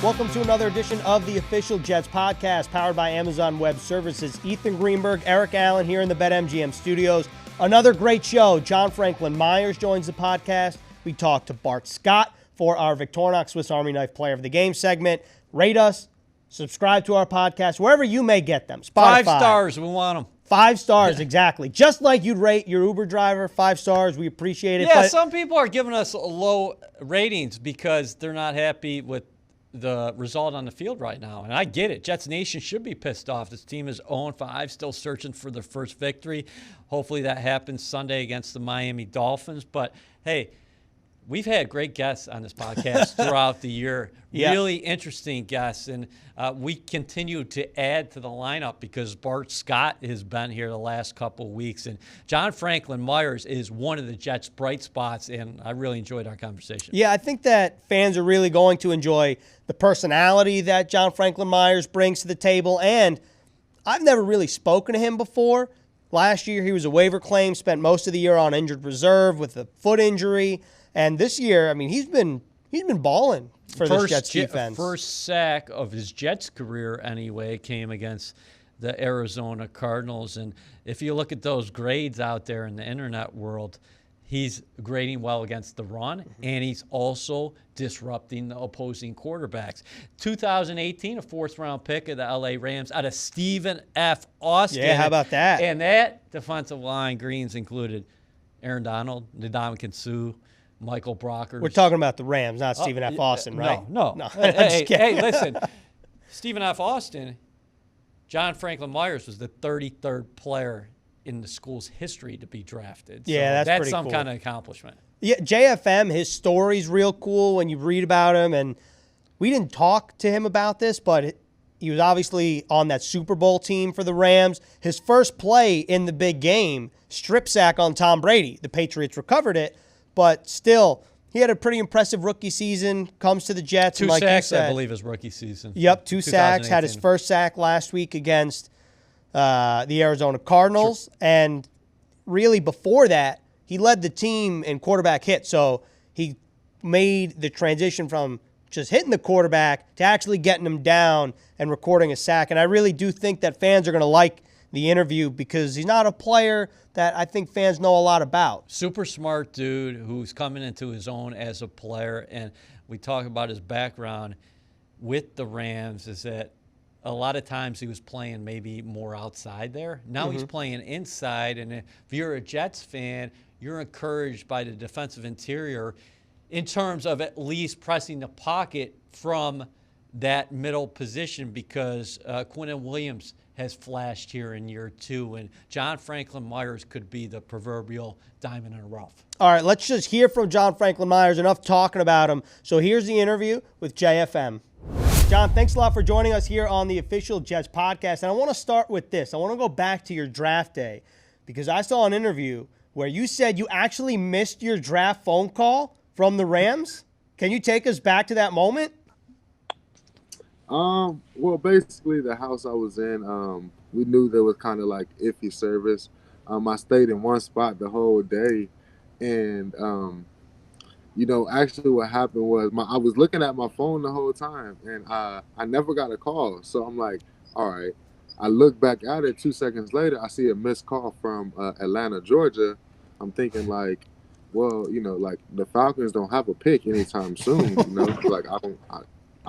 Welcome to another edition of the Official Jets Podcast, powered by Amazon Web Services. Ethan Greenberg, Eric Allen here in the BetMGM studios. Another great show. John Franklin Myers joins the podcast. We talk to Bart Scott for our Victorinox Swiss Army Knife Player of the Game segment. Rate us, subscribe to our podcast, wherever you may get them. Spotify. 5 stars, we want them. 5 stars, exactly. Just like you'd rate your Uber driver, 5 stars. We appreciate it. Yeah, but some people are giving us low ratings because they're not happy with the result on the field right now. And I get it. Jets Nation should be pissed off. This team is 0-5, still searching for their first victory. Hopefully that happens Sunday against the Miami Dolphins. But, hey, we've had great guests on this podcast throughout the year. Yeah. Really interesting guests. And we continue to add to the lineup because Bart Scott has been here the last couple of weeks. And John Franklin Myers is one of the Jets' bright spots, and I really enjoyed our conversation. Yeah, I think that fans are really going to enjoy the personality that John Franklin Myers brings to the table. And I've never really spoken to him before. Last year, he was a waiver claim, spent most of the year on injured reserve with a foot injury. And this year, I mean, he's been balling for this Jets defense. First sack of his Jets career, anyway, came against the Arizona Cardinals. And if you look at those grades out there in the internet world, he's grading well against the run, and he's also disrupting the opposing quarterbacks. 2018, a 4th-round pick of the L.A. Rams out of Stephen F. Austin. Yeah, how about that? And that defensive line, greens included Aaron Donald, Ndamukong Suh, Michael Brockers. We're talking about the Rams, not Stephen F. Austin, right? No. Hey, listen. Stephen F. Austin, John Franklin Myers was the 33rd player in the school's history to be drafted. Yeah, so that's pretty some cool. kind of accomplishment. Yeah, JFM, his story's real cool when you read about him. And we didn't talk to him about this, but he was obviously on that Super Bowl team for the Rams. His first play in the big game, strip sack on Tom Brady. The Patriots recovered it. But still, he had a pretty impressive rookie season, comes to the Jets. 2 and like sacks, you said, I believe, his rookie season. Yep, 2 sacks. Had his first sack last week against the Arizona Cardinals. Sure. And really before that, he led the team in quarterback hits. So he made the transition from just hitting the quarterback to actually getting him down and recording a sack. And I really do think that fans are going to like the interview because he's not a player that I think fans know a lot about. Super smart dude who's coming into his own as a player. And we talk about his background with the Rams is that a lot of times he was playing maybe more outside there. Now he's playing inside. And if you're a Jets fan, you're encouraged by the defensive interior in terms of at least pressing the pocket from that middle position because Quinnen Williams has flashed here in year 2, and John Franklin Myers could be the proverbial diamond in the rough. All right, let's just hear from John Franklin Myers. Enough talking about him. So here's the interview with JFM. John, thanks a lot for joining us here on the Official Jets Podcast. And I want to start with this. I want to go back to your draft day because I saw an interview where you said you actually missed your draft phone call from the Rams. Can you take us back to that moment? Well, basically the house I was in, we knew there was kind of like iffy service. I stayed in one spot the whole day, and actually what happened was I was looking at my phone the whole time, and I never got a call. So I'm like, all right. I look back at it 2 seconds later. I see a missed call from Atlanta, Georgia. I'm thinking like, well, like the Falcons don't have a pick anytime soon. Like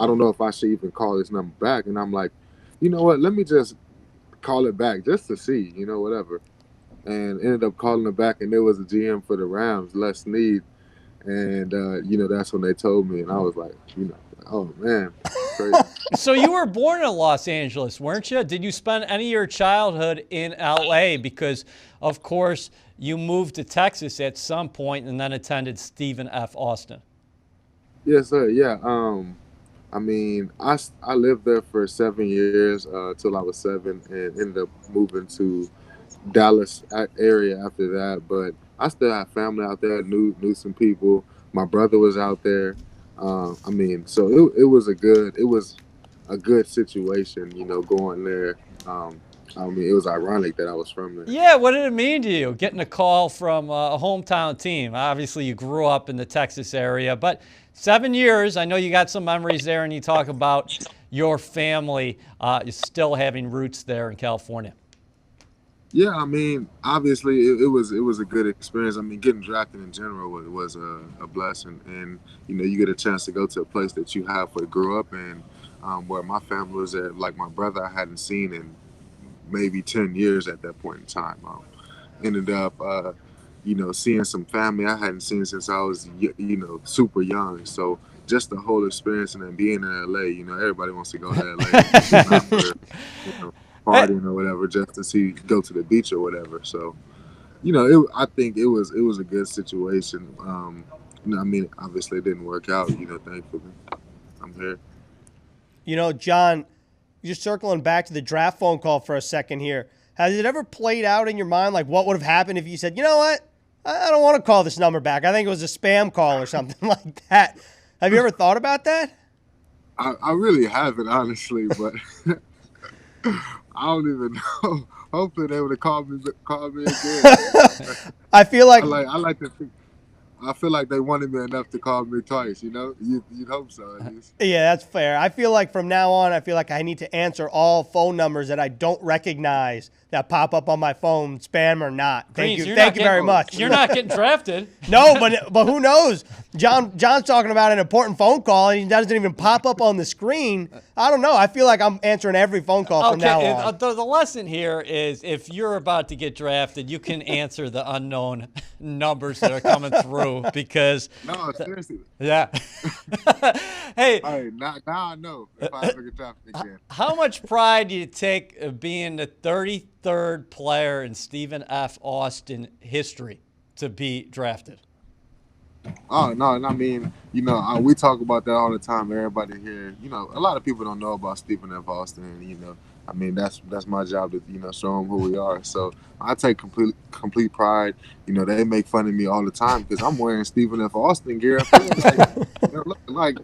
I don't know if I should even call this number back. And I'm like, you know what? Let me just call it back just to see, whatever. And ended up calling it back, and there was a GM for the Rams, Les Snead. And, that's when they told me. And I was like, oh, man, crazy. So you were born in Los Angeles, weren't you? Did you spend any of your childhood in L.A.? Because, of course, you moved to Texas at some point and then attended Stephen F. Austin. Yes, sir. Yeah. I lived there for 7 years till I was 7 and ended up moving to Dallas area after that. But I still have family out there, knew some people. My brother was out there. So it was a good situation, going there. I mean, it was ironic that I was from there. Yeah, what did it mean to you, getting a call from a hometown team? Obviously, you grew up in the Texas area, but 7 years, I know you got some memories there, and you talk about your family still having roots there in California. Yeah, I mean, obviously it was a good experience. I mean, getting drafted in general was a blessing, and you get a chance to go to a place that you halfway grew up in, where my family was at. Like my brother, I hadn't seen in maybe 10 years at that point in time. Ended up, seeing some family I hadn't seen since I was super young. So just the whole experience, and then being in LA, everybody wants to go to LA, not for partying or whatever, just to go to the beach or whatever. So I think it was a good situation. I mean, obviously it didn't work out. Thankfully, I'm here. John, just circling back to the draft phone call for a second here. Has it ever played out in your mind, like what would have happened if you said, you know what, I don't want to call this number back. I think it was a spam call or something like that. Have you ever thought about that? I really haven't, honestly, but I don't even know. Hopefully they would have called me again. I feel like I like to think. I feel like they wanted me enough to call me twice. You'd hope so at least. Yeah, that's fair. I feel like from now on, I feel like I need to answer all phone numbers that I don't recognize that pop up on my phone, spam or not. Thank you very much. You're not getting drafted. No, but who knows? John's talking about an important phone call, and he doesn't even pop up on the screen. I don't know. I feel like I'm answering every phone call from now on. The lesson here is if you're about to get drafted, you can answer the unknown numbers that are coming through because. No, seriously. Yeah. Hey. All right, now I know if I ever get drafted again. How much pride do you take of being the 33rd player in Stephen F. Austin history to be drafted? Oh no, and I mean, we talk about that all the time. Everybody here, a lot of people don't know about Stephen F. Austin, and I mean, that's my job to show them who we are. So I take complete pride. They make fun of me all the time because I'm wearing Stephen F. Austin gear. Like,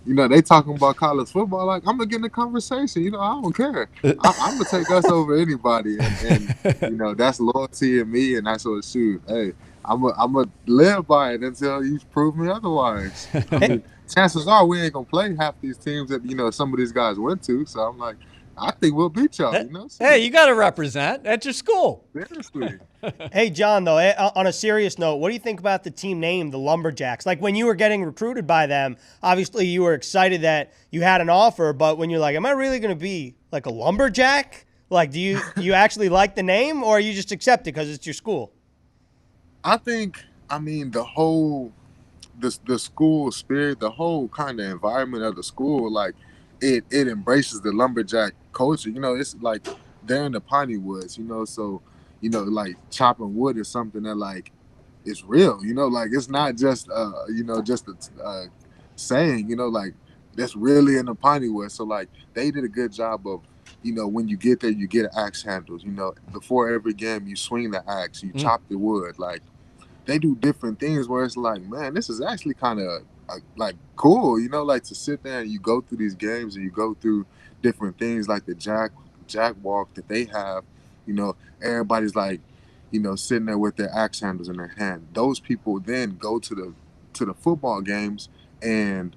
they talking about college football. Like, I'm gonna get in the conversation. I don't care. I'm gonna take us over anybody, and that's loyalty in me, and that's what shoot. Hey, I'm gonna live by it until you prove me otherwise. I mean, chances are we ain't gonna play half these teams that some of these guys went to. So I'm like, I think we'll beat y'all. So, hey, you got to represent at your school. Seriously. Hey, John, though, on a serious note, what do you think about the team name, the Lumberjacks? Like when you were getting recruited by them, obviously you were excited that you had an offer, but when you're like, am I really going to be like a lumberjack? Like, do you actually like the name, or you just accept it because it's your school? I think, the whole, the school spirit, the whole kind of environment of the school, like it embraces the lumberjack culture. It's like they're in the piney woods, so, like chopping wood is something that like is real, like it's not just, just a saying, like that's really in the piney woods. So like they did a good job of, when you get there, you get axe handles, before every game, you swing the axe, you chop the wood, like, they do different things where it's like, man, this is actually kind of like cool, like to sit there and you go through these games and you go through different things like the jack walk that they have, everybody's like, sitting there with their axe handles in their hand. Those people then go to the football games and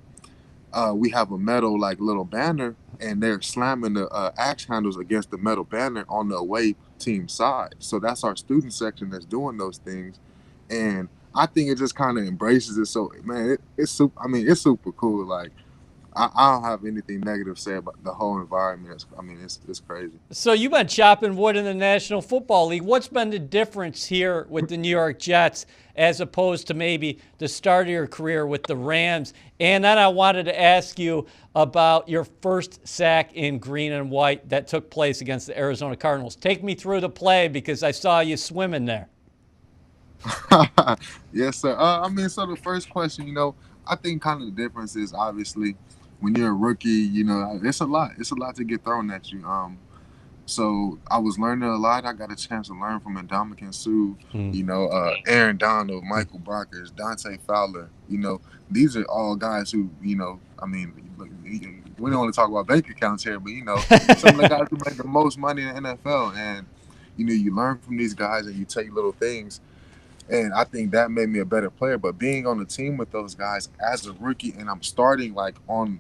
we have a metal like little banner and they're slamming the axe handles against the metal banner on the away team side. So that's our student section that's doing those things. And I think it just kind of embraces it. So, man, it's super. I mean, it's super cool. Like, I don't have anything negative to say about the whole environment. It's crazy. So you've been chopping wood in the National Football League. What's been the difference here with the New York Jets as opposed to maybe the start of your career with the Rams? And then I wanted to ask you about your first sack in green and white that took place against the Arizona Cardinals. Take me through the play because I saw you swimming there. Yes, sir. So the first question, I think kind of the difference is obviously when you're a rookie, it's a lot to get thrown at you. So I was learning a lot. I got a chance to learn from Ndamukong Suh, Aaron Donald, Michael Brockers, Dante Fowler. These are all guys who, I mean, we don't want to talk about bank accounts here, but some of the guys who make the most money in the NFL, and you learn from these guys and you take little things. And I think that made me a better player. But being on the team with those guys as a rookie, and I'm starting on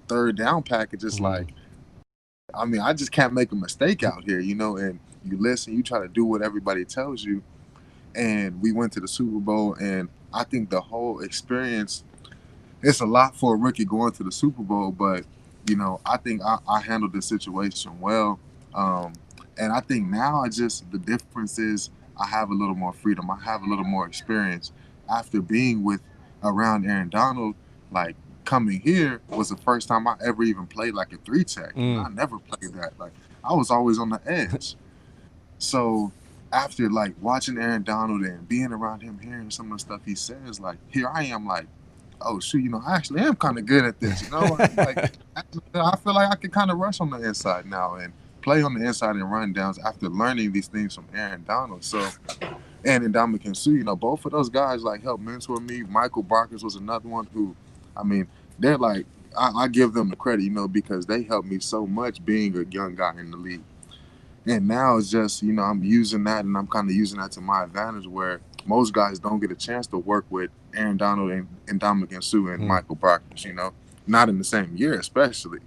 third down packages, I just can't make a mistake out here, and you listen, you try to do what everybody tells you. And we went to the Super Bowl, and I think the whole experience, it's a lot for a rookie going to the Super Bowl, but, I think I handled the situation well. And I think now the difference is I have a little more freedom. I have a little more experience. After being around Aaron Donald, coming here was the first time I ever even played a 3-tech. I never played that. I was always on the edge. So after watching Aaron Donald and being around him, hearing some of the stuff he says, here I am oh shoot, I actually am kind of good at this. I feel like I can kind of rush on the inside now and play on the inside and run downs after learning these things from Aaron Donald. So, and Ndamukong Suh, both of those guys helped mentor me. Michael Brockers was another one who, they're I give them the credit, because they helped me so much being a young guy in the league. And now it's just, I'm using that, and I'm kind of using that to my advantage, where most guys don't get a chance to work with Aaron Donald and Ndamukong Suh and Michael Brockers, not in the same year especially.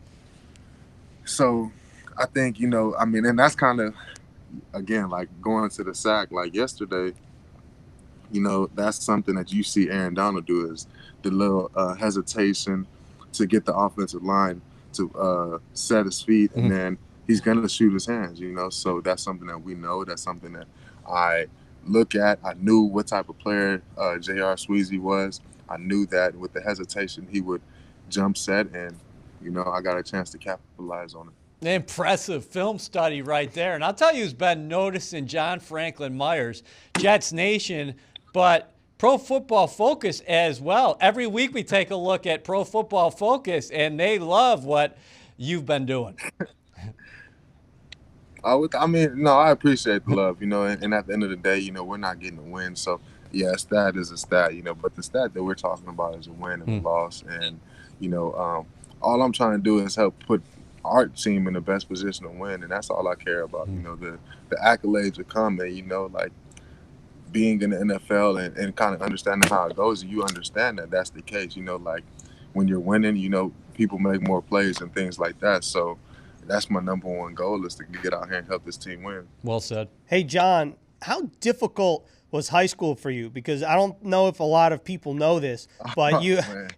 So I think, and that's kind of, again, going to the sack yesterday, that's something that you see Aaron Donald do, is the little hesitation to get the offensive line to set his feet, and then he's going to shoot his hands, So that's something that we know. That's something that I look at. I knew what type of player J.R. Sweezy was. I knew that with the hesitation, he would jump set, and, I got a chance to capitalize on it. Impressive film study right there. And I'll tell you who's been noticing John Franklin Myers, Jets Nation, but Pro Football Focus as well. Every week we take a look at Pro Football Focus, and they love what you've been doing. I appreciate the love, and at the end of the day, we're not getting a win. So, yeah, a stat is a stat, but the stat that we're talking about is a win and a loss. And, all I'm trying to do is help put our team in the best position to win, and that's all I care about. The accolades will come, and, being in the NFL and kind of understanding how it goes, you understand that that's the case. When you're winning, people make more plays and things like that. So that's my number one goal, is to get out here and help this team win. Well said. Hey, John, how difficult was high school for you? Because I don't know if a lot of people know this, but I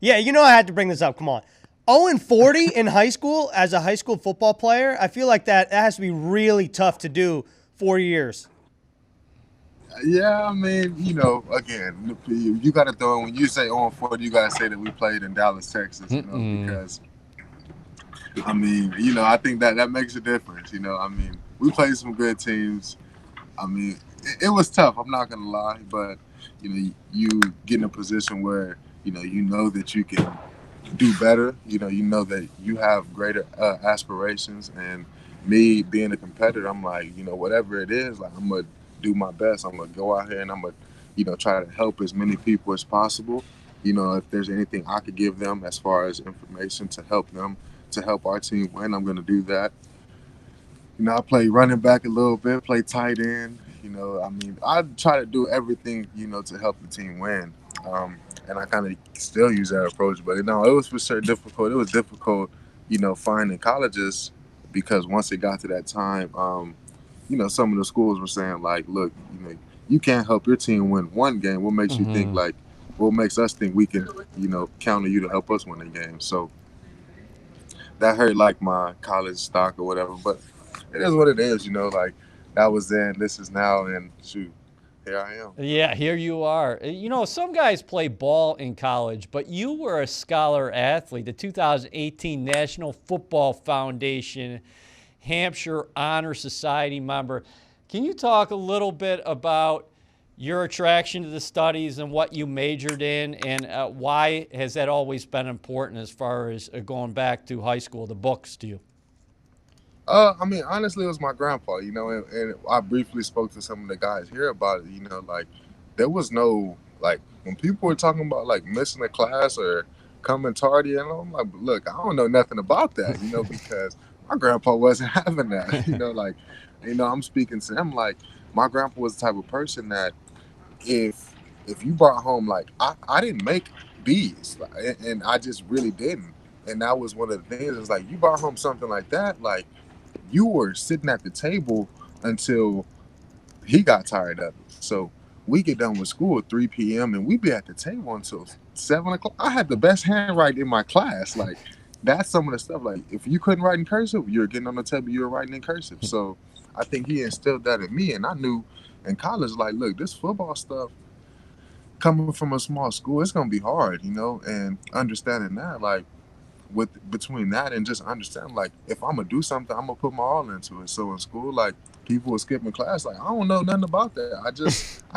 had to bring this up. Come on. 0-40 in high school as a high school football player, I feel like that has to be really tough to do 4 years. Yeah, again, you got to throw in, when you say 0-40, you got to say that we played in Dallas, Texas, because, I think that makes a difference. We played some good teams. It was tough, I'm not going to lie, but, you get in a position where, you know that you can do better. You know that you have greater aspirations, and me being a competitor, I'm whatever it is, I'm going to do my best. I'm going to go out here and I'm going to, try to help as many people as possible. If there's anything I could give them as far as information to help them, to help our team win, I'm going to do that. I play running back a little bit, play tight end. I try to do everything, to help the team win. And I kind of still use that approach. But, it was for sure difficult. It was difficult, finding colleges, because once it got to that time, some of the schools were saying, look, you can't help your team win one game. What makes you think, what makes us think we can, count on you to help us win a game? So that hurt, my college stock or whatever. But it is what it is, that was then, this is now, and shoot. Here I am. Yeah, here you are. Some guys play ball in college, but you were a scholar athlete, the 2018 National Football Foundation Hampshire Honor Society member. Can you talk a little bit about your attraction to the studies and what you majored in, and why has that always been important as far as going back to high school, the books to you? I mean, honestly, it was my grandpa, and I briefly spoke to some of the guys here about it, like there was no, like, when people were talking about like missing a class or coming tardy, and I'm like, look, I don't know nothing about that, because my grandpa wasn't having that, like, I'm speaking to him like my grandpa was the type of person that if you brought home, like, I didn't make B's, like, and I just really didn't, and that was one of the things. Is like you brought home something like that, like you were sitting at the table until he got tired of it. So we get done with school at 3 p.m. and we be at the table until 7 o'clock. I had the best handwriting in my class. Like that's some of the stuff. Like if you couldn't write in cursive, you were getting on the table, you were writing in cursive. So I think he instilled that in me, and I knew in college, like, look, this football stuff coming from a small school, it's gonna be hard, and understanding that, like with between that and just understand, like if I'm gonna do something, I'm gonna put my all into it. So in school, like people were skipping class, like I don't know nothing about that. I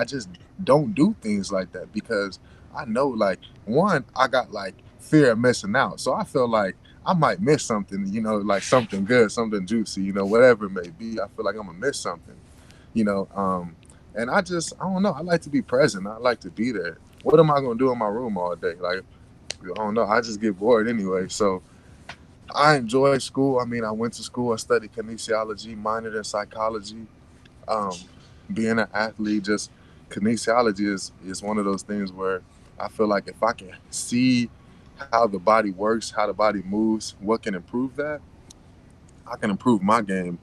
just don't do things like that because I know, like, one, I got like fear of missing out, so I feel like I might miss something, like something good, something juicy, whatever it may be. I feel like I'm gonna miss something, you know. And I don't know. I like to be present. I like to be there. What am I gonna do in my room all day? Like I don't know. I just get bored anyway. So I enjoy school. I mean, I went to school. I studied kinesiology, minored in psychology. Um, Being an athlete, just kinesiology is one of those things where I feel like if I can see how the body works, how the body moves, what can improve that, I can improve my game.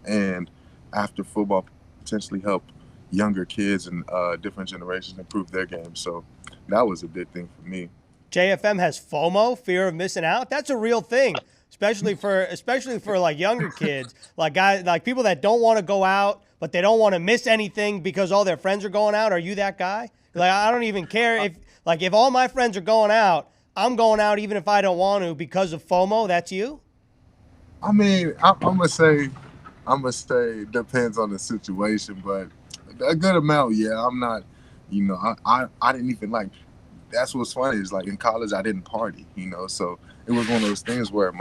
And after football, potentially help younger kids and different generations improve their game. So that was a big thing for me. JFM has FOMO, fear of missing out. That's a real thing, especially for like younger kids, like guys, like people that don't want to go out, but they don't want to miss anything because all their friends are going out. Are you that guy? Like I don't even care if all my friends are going out, I'm going out even if I don't want to because of FOMO. That's you? I mean, I'm gonna say depends on the situation, but a good amount, yeah. I'm not, I didn't even like. That's what's funny is like in college I didn't party, so it was one of those things where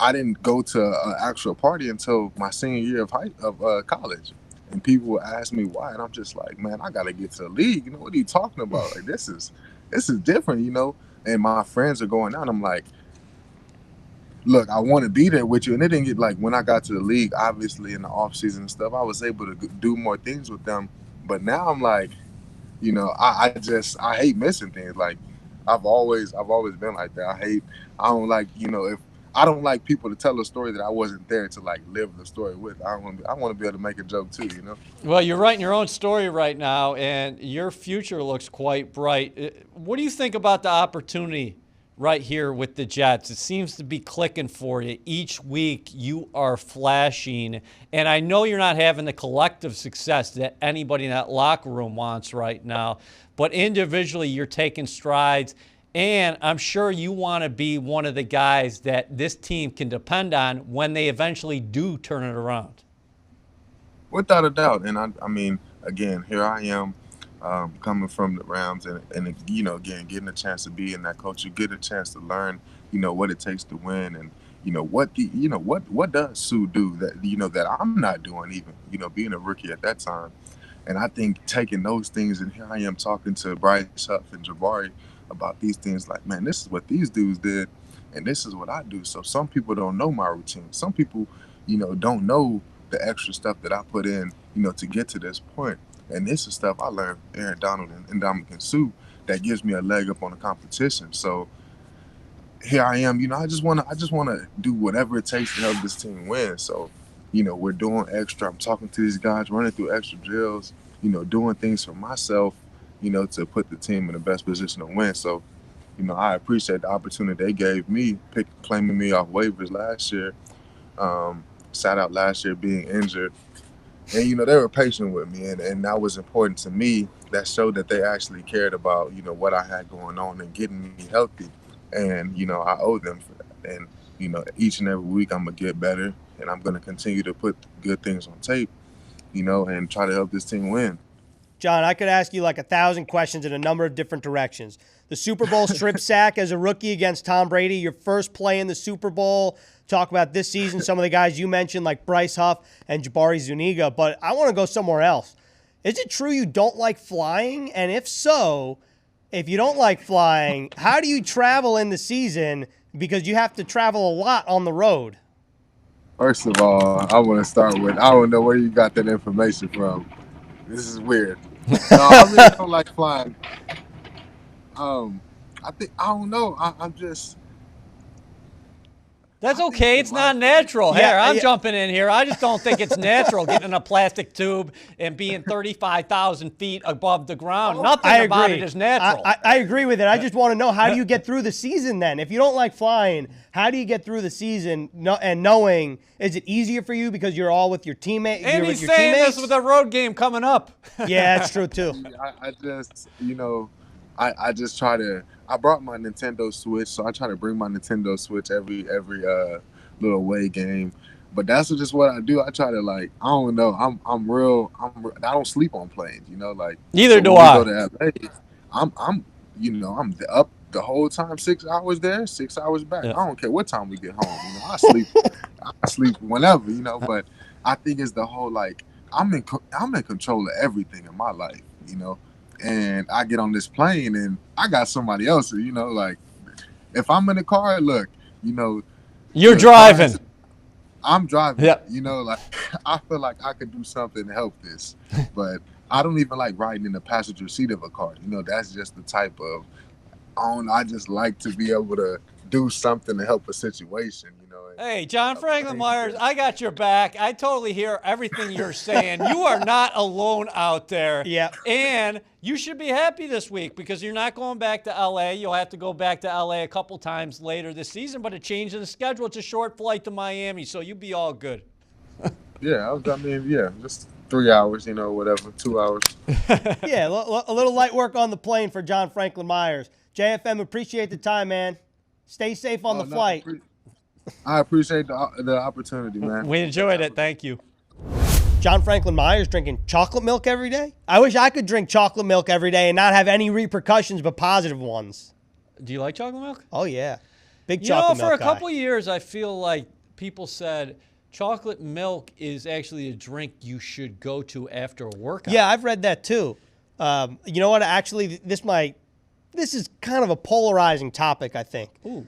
I didn't go to an actual party until my senior year of college, and people would ask me why, and I'm just like, man, I gotta get to the league. What are you talking about? Like this is different, And my friends are going out. I'm like, look, I want to be there with you. And it didn't get like when I got to the league, obviously in the off season and stuff, I was able to do more things with them. But now I'm like, I hate missing things. Like I've always been like that. I don't like, if I don't like people to tell a story that I wasn't there to like live the story with. I want to be able to make a joke too. Well, you're writing your own story right now, and your future looks quite bright. What do you think about the opportunity right here with the Jets? It seems to be clicking for you. Each week you are flashing, and I know you're not having the collective success that anybody in that locker room wants right now, but individually you're taking strides, and I'm sure you want to be one of the guys that this team can depend on when they eventually do turn it around. Without a doubt. And I mean, again, here I am, coming from the Rams, and again, getting a chance to be in that culture, get a chance to learn, what it takes to win, and what does Sue do that that I'm not doing, even being a rookie at that time. And I think taking those things, and here I am talking to Bryce Huff and Jabari about these things, like, man, this is what these dudes did, and this is what I do. So some people don't know my routine. Some people, don't know the extra stuff that I put in, to get to this point. And this is stuff I learned from Aaron Donald and Ndamukong Suh that gives me a leg up on the competition. So here I am, I just wanna do whatever it takes to help this team win. So, we're doing extra. I'm talking to these guys, running through extra drills, doing things for myself, to put the team in the best position to win. So, I appreciate the opportunity they gave me, claiming me off waivers last year. Sat out last year being injured. And, they were patient with me, and that was important to me. That showed that they actually cared about, what I had going on and getting me healthy. And, I owe them for that. And, each and every week I'm going to get better, and I'm going to continue to put good things on tape, and try to help this team win. John, I could ask you like 1,000 questions in a number of different directions. The Super Bowl strip sack as a rookie against Tom Brady, your first play in the Super Bowl. talk about this season, some of the guys you mentioned like Bryce Huff and Jabari Zuniga, but I want to go somewhere else. Is it true you don't like flying? And if so, if you don't like flying, how do you travel in the season? Because you have to travel a lot on the road. First of all, I want to start with, I don't know where you got that information from. This is weird. No, I really don't like flying. I don't know. I'm just. That's okay. It's not natural. Here, I'm jumping in here. I just don't think it's natural getting in a plastic tube and being 35,000 feet above the ground. Nothing about it is natural. I agree with it. I just want to know, how do you get through the season then? If you don't like flying, how do you get through the season and knowing, is it easier for you because you're all with your teammates? And he's saying this with a road game coming up. Yeah, that's true too. I just, I just try to. I brought my Nintendo Switch, so I try to bring my Nintendo Switch every little away game. But that's just what I do. I try to, like, I don't know. I don't sleep on planes. Like. Neither do I. Go to LA, I'm up the whole time, 6 hours there, 6 hours back. Yeah. I don't care what time we get home. I sleep whenever. But I think it's the whole, like, I'm in control of everything in my life. And I get on this plane and I got somebody else, like, if I'm in the car, look, you're driving. I'm driving. Yeah. Like, I feel like I could do something to help this, but I don't even like riding in the passenger seat of a car. That's just the type of, I just like to be able to do something to help a situation, Hey, John Franklin Myers, I got your back. I totally hear everything you're saying. You are not alone out there. Yeah. And you should be happy this week because you're not going back to L.A. You'll have to go back to L.A. a couple times later this season, but a change in the schedule. It's a short flight to Miami, so you'll be all good. Just 3 hours, whatever, 2 hours. Yeah, a little light work on the plane for John Franklin Myers. JFM, appreciate the time, man. Stay safe on the flight. I appreciate the opportunity, man. We enjoyed it. Thank you. John Franklin Myers drinking chocolate milk every day? I wish I could drink chocolate milk every day and not have any repercussions but positive ones. Do you like chocolate milk? Oh, yeah. Big chocolate milk for a guy. couple years, I feel like people said chocolate milk is actually a drink you should go to after a workout. Yeah, I've read that too. You know what? Actually, this is kind of a polarizing topic, I think. Ooh.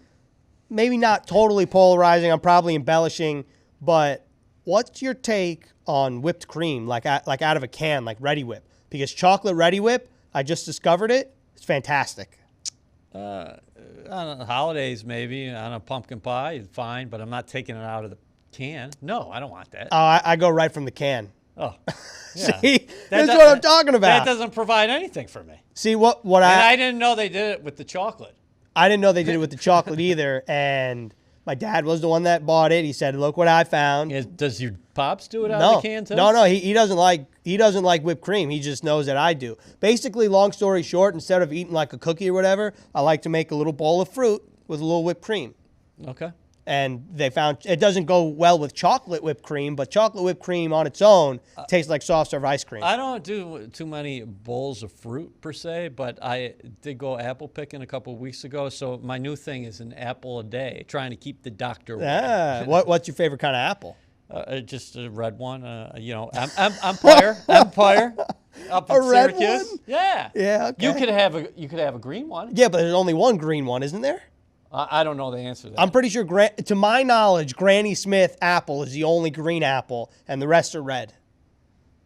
Maybe not totally polarizing. I'm probably embellishing, but what's your take on whipped cream, like out of a can, like Ready Whip? Because chocolate Ready Whip, I just discovered it. It's fantastic. On the holidays, maybe on a pumpkin pie, fine, but I'm not taking it out of the can. No, I don't want that. Oh, I go right from the can. Oh, yeah. See, that's what I'm talking about. That doesn't provide anything for me. See I didn't know they did it with the chocolate. I didn't know they did it with the chocolate either, and my dad was the one that bought it. He said, "Look what I found." Does your pops do it out of the can too? No. He doesn't like whipped cream. He just knows that I do. Basically, long story short, instead of eating like a cookie or whatever, I like to make a little bowl of fruit with a little whipped cream. Okay. And they found it doesn't go well with chocolate whipped cream, but chocolate whipped cream on its own tastes like soft serve ice cream. I don't do too many bowls of fruit per se, but I did go apple picking a couple of weeks ago. So my new thing is an apple a day, trying to keep the doctor away. What's your favorite kind of apple? Just a red one. Empire up in red Syracuse. One? Yeah. Yeah. Okay. You could have a green one. Yeah, but there's only one green one, isn't there? I don't know the answer to that. I'm pretty sure, to my knowledge, Granny Smith apple is the only green apple, and the rest are red.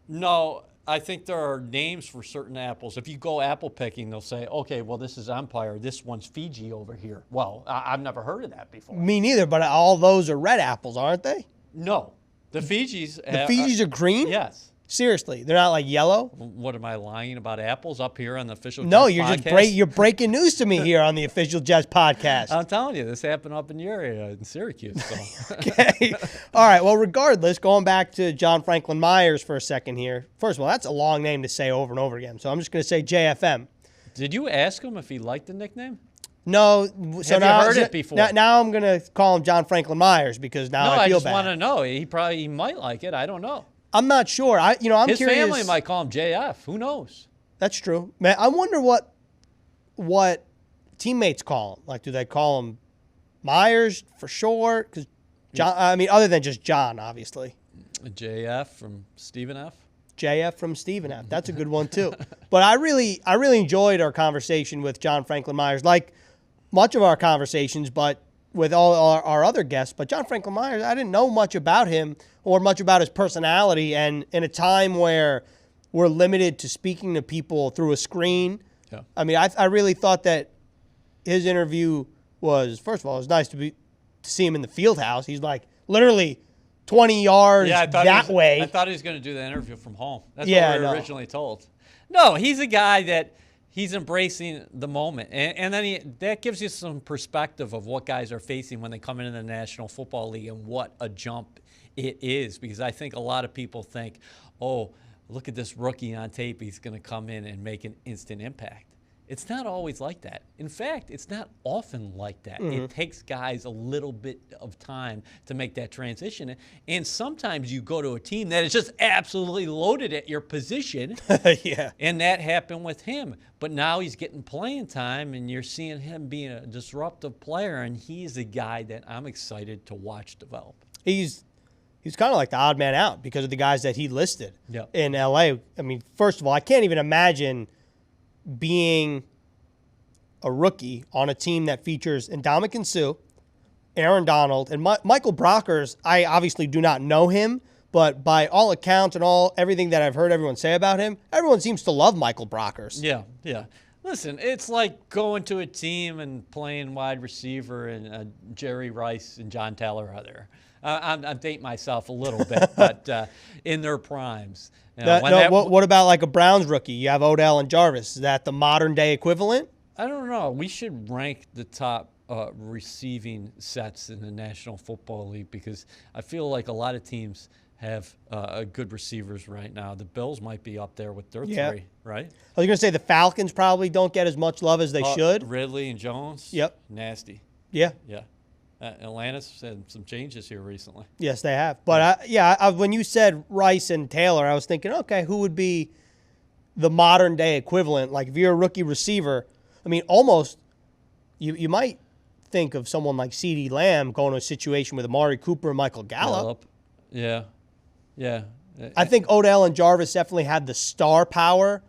No, I think there are names for certain apples. If you go apple picking, they'll say, okay, well, this is Empire. This one's Fiji over here. Well, I've never heard of that before. Me neither, but all those are red apples, aren't they? No. The Fijis. The Fijis are green? Yes. Seriously, they're not like yellow? What, am I lying about apples up here on the official No, Jets you're podcast? just you're breaking news to me here on the official Jets podcast. I'm telling you, this happened up in your area in Syracuse. So. Okay. All right. Well, regardless, going back to John Franklin Myers for a second here. First of all, that's a long name to say over and over again, so I'm just going to say JFM. Did you ask him if he liked the nickname? No. So Have you heard it before? Now I'm going to call him John Franklin Myers because now I feel bad. No, I just want to know. He might like it. I don't know. I'm not sure. I'm His curious. His family might call him JF. Who knows? That's true. Man, I wonder what teammates call him. Like, do they call him Myers for short? Because John, I mean, other than just John, obviously. JF from Stephen F. JF from Stephen F. That's a good one, too. But I really enjoyed our conversation with John Franklin Myers, like much of our conversations, but with all our other guests. But John Franklin Myers, I didn't know much about him or much about his personality. And in a time where we're limited to speaking to people through a screen, Yeah. I mean, I really thought that his interview was, first of all, it was nice to see him in the field house. He's like literally 20 yards way. I thought he was going to do the interview from home. That's Yeah, what we were originally told. No, he's a guy that he's embracing the moment. And then that gives you some perspective of what guys are facing when they come into the National Football League and what a jump it is. Because I think a lot of people think, oh, look at this rookie on tape. He's going to come in and make an instant impact. It's not always like that. In fact, it's not often like that. Mm-hmm. It takes guys a little bit of time to make that transition. And sometimes you go to a team that is just absolutely loaded at your position. Yeah. And that happened with him. But now he's getting playing time, and you're seeing him being a disruptive player, and he's a guy that I'm excited to watch develop. He's kind of like the odd man out because of the guys that he listed in L.A. I mean, first of all, I can't even imagine being a rookie on a team that features Ndamukong Suh, Aaron Donald, and Michael Brockers. I obviously do not know him, but by all accounts and everything that I've heard everyone say about him, everyone seems to love Michael Brockers. Yeah. Listen, it's like going to a team and playing wide receiver, and Jerry Rice and John Taylor are there. I'm dating myself a little bit, but in their primes. What about like a Browns rookie? You have Odell and Jarvis. Is that the modern day equivalent? I don't know. We should rank the top receiving sets in the National Football League because I feel like a lot of teams have good receivers right now. The Bills might be up there with their three, right? I was going to say the Falcons probably don't get as much love as they should. Ridley and Jones? Yep. Nasty. Yeah. Atlanta's had some changes here recently. Yes, they have. But, when you said Rice and Taylor, I was thinking, okay, who would be the modern-day equivalent? Like, if you're a rookie receiver, I mean, almost you might think of someone like CeeDee Lamb going to a situation with Amari Cooper and Michael Gallup. Yeah. I think Odell and Jarvis definitely had the star power.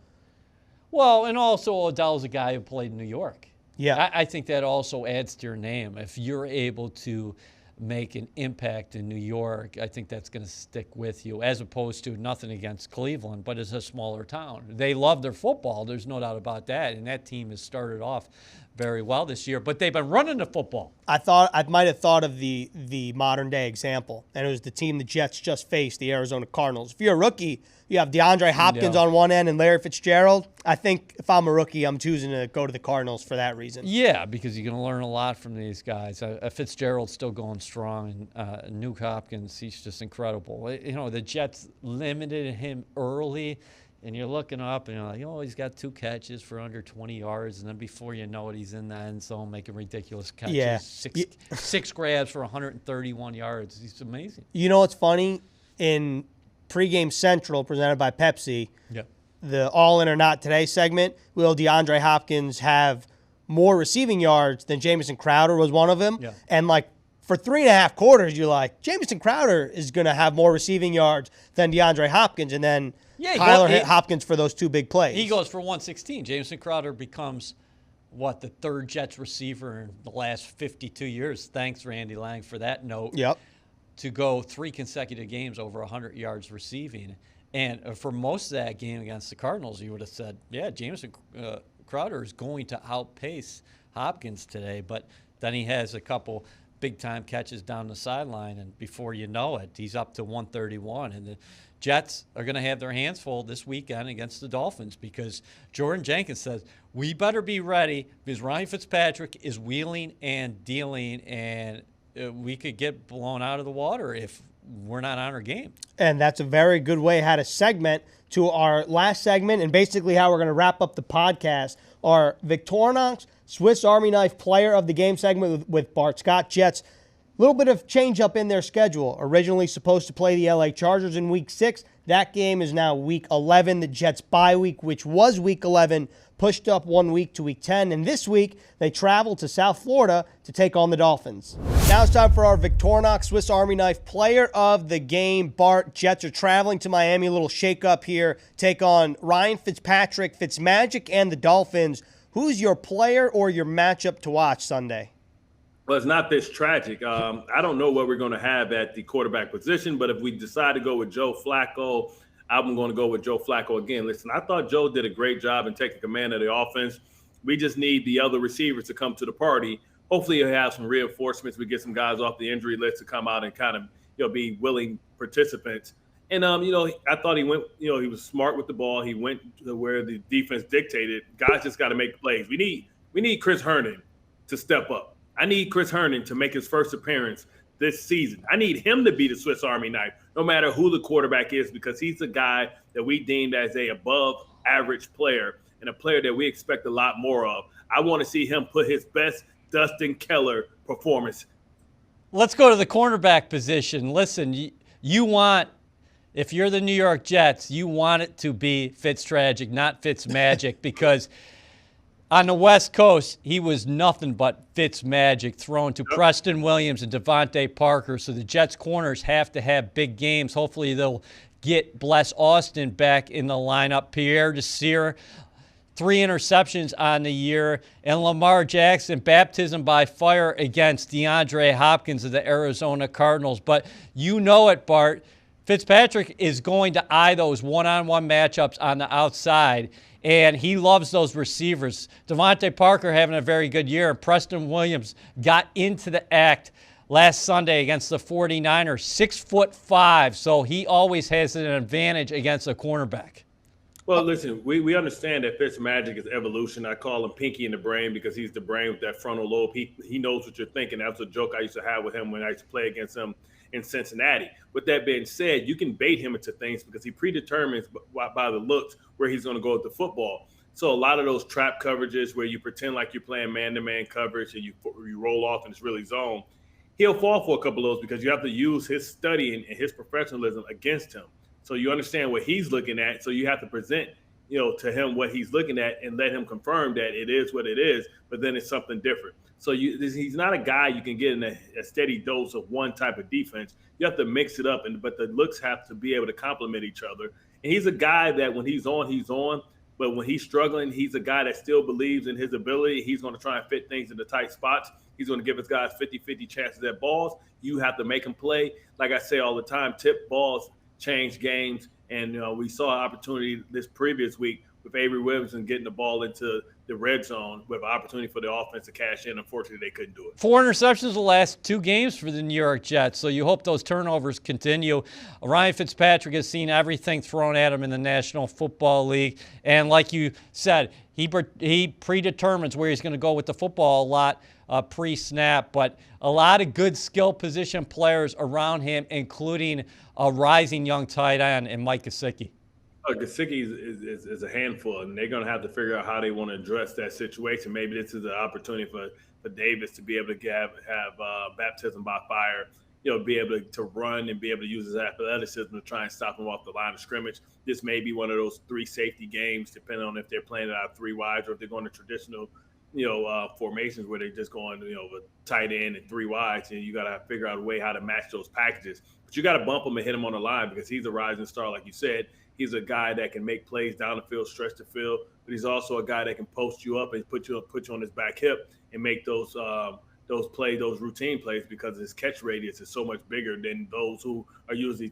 Well, and also Odell's a guy who played in New York. Yeah. I think that also adds to your name. If you're able to make an impact in New York, I think that's going to stick with you, as opposed to nothing against Cleveland, but it's a smaller town. They love their football. There's no doubt about that. And that team has started off very well this year, but they've been running the football. I might have thought of the modern day example, and it was the team the Jets just faced, the Arizona Cardinals. If you're a rookie, you have DeAndre Hopkins on one end and Larry Fitzgerald. I think if I'm a rookie, I'm choosing to go to the Cardinals for that reason. Yeah, because you're going to learn a lot from these guys. Fitzgerald's still going strong, and Nuke Hopkins, he's just incredible. You know, the Jets limited him early, and you're looking up, and you're like, oh, he's got 2 catches for under 20 yards, and then before you know it, he's in the end zone making ridiculous catches. Yeah. Six grabs for 131 yards. He's amazing. You know what's funny? In Pregame Central, presented by Pepsi, the All In or Not Today segment, will DeAndre Hopkins have more receiving yards than Jamison Crowder was one of them? Yeah. And, like, for 3.5 quarters, you're like, Jamison Crowder is going to have more receiving yards than DeAndre Hopkins, and then Tyler hit Hopkins for those 2 big plays. He goes for 116. Jamison Crowder becomes, the 3rd Jets receiver in the last 52 years. Thanks, Randy Lang, for that note. Yep. To go 3 consecutive games over 100 yards receiving. And for most of that game against the Cardinals, you would have said, Jamison Crowder is going to outpace Hopkins today. But then he has a couple big-time catches down the sideline, and before you know it, he's up to 131. And the Jets are going to have their hands full this weekend against the Dolphins because Jordan Jenkins says, we better be ready because Ryan Fitzpatrick is wheeling and dealing, and we could get blown out of the water if we're not on our game. And that's a very good way how to segment to our last segment and basically how we're going to wrap up the podcast. Our Victorinox Swiss Army Knife Player of the Game segment with Bart Scott. Jets little bit of change up in their schedule. Originally supposed to play the LA Chargers in week 6. That game is now week 11. The Jets bye week, which was week 11, pushed up 1 week to week 10. And this week, they travel to South Florida to take on the Dolphins. Now it's time for our Victorinox Swiss Army Knife player of the game. Bart, Jets are traveling to Miami. A little shake-up here. Take on Ryan Fitzpatrick, Fitzmagic, and the Dolphins. Who's your player or your matchup to watch Sunday? Well, it's not this tragic. I don't know what we're going to have at the quarterback position, but if we decide to go with Joe Flacco, I'm going to go with Joe Flacco again. Listen, I thought Joe did a great job in taking command of the offense. We just need the other receivers to come to the party. Hopefully he'll have some reinforcements. We get some guys off the injury list to come out and kind of, be willing participants. And, I thought he went, he was smart with the ball. He went to where the defense dictated. Guys just got to make plays. We need Chris Herndon to step up. I need Chris Herndon to make his first appearance this season. I need him to be the Swiss Army knife, no matter who the quarterback is, because he's the guy that we deemed as a above average player and a player that we expect a lot more of. I want to see him put his best Dustin Keller performance. Let's go to the cornerback position. Listen, you want, if you're the New York Jets, you want it to be Fitztragic, not Fitzmagic, because on the West Coast, he was nothing but Fitzmagic, thrown to Preston Williams and Devontae Parker. So the Jets corners have to have big games. Hopefully they'll get Bless Austin back in the lineup. Pierre Desir, 3 interceptions on the year. And Lamar Jackson, baptism by fire against DeAndre Hopkins of the Arizona Cardinals. But you know it, Bart. Fitzpatrick is going to eye those one-on-one matchups on the outside, and he loves those receivers. Devontae Parker having a very good year, and Preston Williams got into the act last Sunday against the 49ers, 6'5", so he always has an advantage against a cornerback. Well, listen, we understand that Fitzmagic is evolution. I call him Pinky in the brain because he's the brain with that frontal lobe. He knows what you're thinking. That's a joke I used to have with him when I used to play against him in Cincinnati. With that being said, you can bait him into things because he predetermines by the looks where he's going to go with the football. So a lot of those trap coverages where you pretend like you're playing man-to-man coverage and you roll off and it's really zone, he'll fall for a couple of those because you have to use his study and his professionalism against him. So you understand what he's looking at. So you have to present, to him what he's looking at and let him confirm that it is what it is, but then it's something different. So he's not a guy you can get in a steady dose of one type of defense. You have to mix it up, but the looks have to be able to complement each other. And he's a guy that when he's on. But when he's struggling, he's a guy that still believes in his ability. He's going to try and fit things into tight spots. He's going to give his guys 50-50 chances at balls. You have to make him play. Like I say all the time, tip balls change games. And we saw an opportunity this previous week with Avery Williamson getting the ball into the red zone with an opportunity for the offense to cash in. Unfortunately, they couldn't do it. 4 interceptions the last 2 games for the New York Jets, so you hope those turnovers continue. Ryan Fitzpatrick has seen everything thrown at him in the National Football League, and like you said, he predetermines where he's going to go with the football a lot pre-snap, but a lot of good skill position players around him, including a rising young tight end in Mike Gesicki. Gesicki is a handful, and they're going to have to figure out how they want to address that situation. Maybe this is an opportunity for Davis to be able to have baptism by fire, be able to run and be able to use his athleticism to try and stop him off the line of scrimmage. This may be one of those 3 safety games, depending on if they're playing it out 3 wides or if they're going to traditional, formations where they're just going, with tight end and 3 wides, and you got to figure out a way how to match those packages. But you got to bump him and hit him on the line because he's a rising star, like you said. He's a guy that can make plays down the field, stretch the field, but he's also a guy that can post you up and put you on his back hip and make those routine plays because his catch radius is so much bigger than those who are usually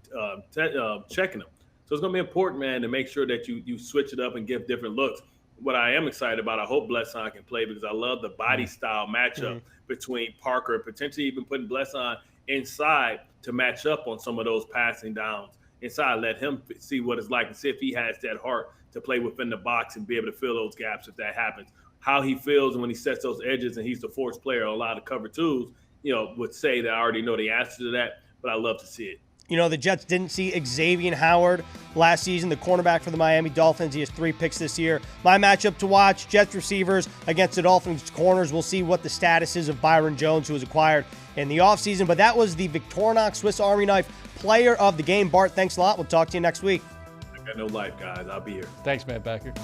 checking him. So it's going to be important, man, to make sure that you switch it up and give different looks. What I am excited about, I hope Blesson can play because I love the body style matchup between Parker and potentially even putting Blesson inside to match up on some of those passing downs. Inside, let him see what it's like and see if he has that heart to play within the box and be able to fill those gaps if that happens. How he feels when he sets those edges and he's the force player, a lot of cover twos, would say that I already know the answer to that, but I love to see it. You know, the Jets didn't see Xavier Howard last season, the cornerback for the Miami Dolphins. He has 3 picks this year. My matchup to watch, Jets receivers against the Dolphins corners. We'll see what the status is of Byron Jones, who was acquired in the offseason. But that was the Victorinox Swiss Army Knife player of the game. Bart, thanks a lot. We'll talk to you next week. I got no life, guys. I'll be here. Thanks, Matt Becker.